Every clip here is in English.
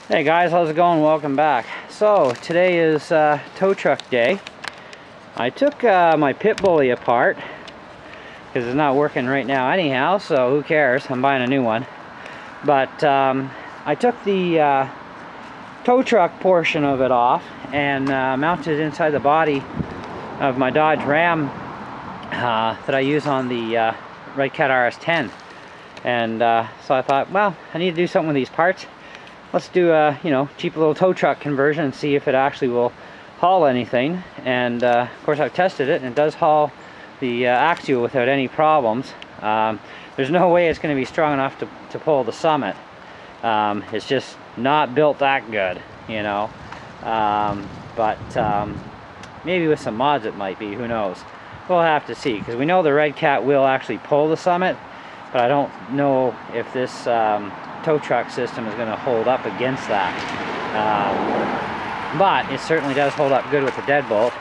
Hey guys, how's it going? Welcome back. So today is tow truck day. I took my pit bully apart because it's not working right now anyhow, so who cares, I'm buying a new one. But I took the tow truck portion of it off and mounted it inside the body of my Dodge Ram that I use on the Redcat RS10. And so I thought, well, I need to do something with these parts. Let's do a cheap little tow truck conversion and see if it actually will haul anything. And of course I've tested it and it does haul the axial without any problems. There's no way it's going to be strong enough to pull the Summit. It's just not built that good, but maybe with some mods it might be, who knows. We'll have to see, because we know the Redcat will actually pull the Summit, but I don't know if this tow truck system is going to hold up against that. But it certainly does hold up good with the Deadbolt.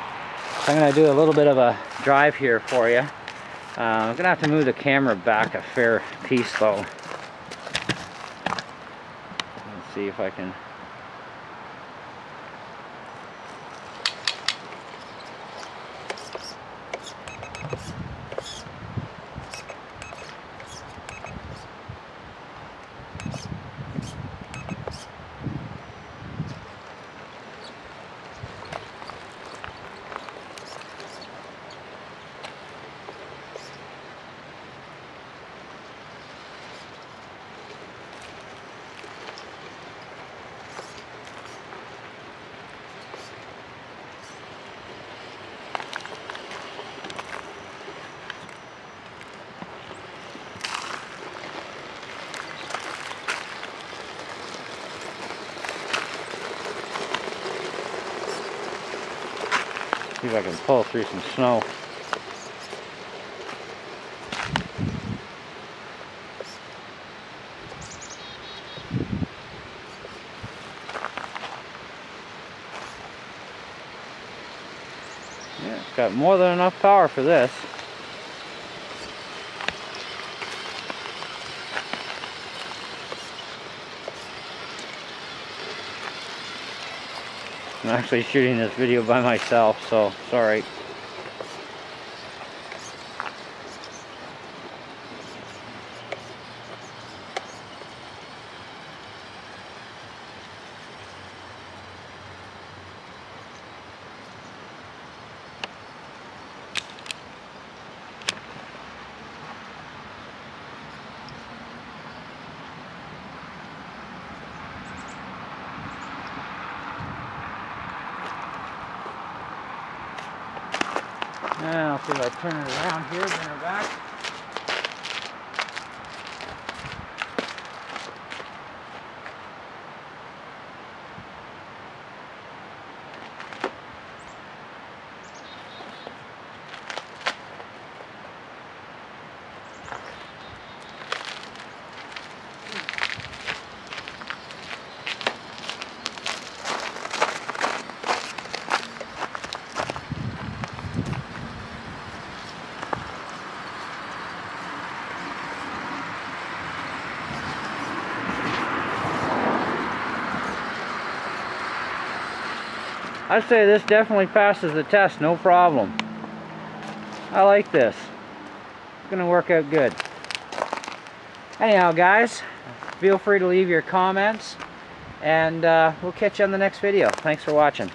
So I'm going to do a little bit of a drive here for you. I'm going to have to move the camera back a fair piece though. Let's see if I can. See if I can pull through some snow. Yeah, it's got more than enough power for this. I'm actually shooting this video by myself, so sorry. Now, I'll see if I turn it around here, bring her back. I'd say this definitely passes the test, no problem. I like this. It's gonna work out good. Anyhow guys, feel free to leave your comments and we'll catch you on the next video. Thanks for watching.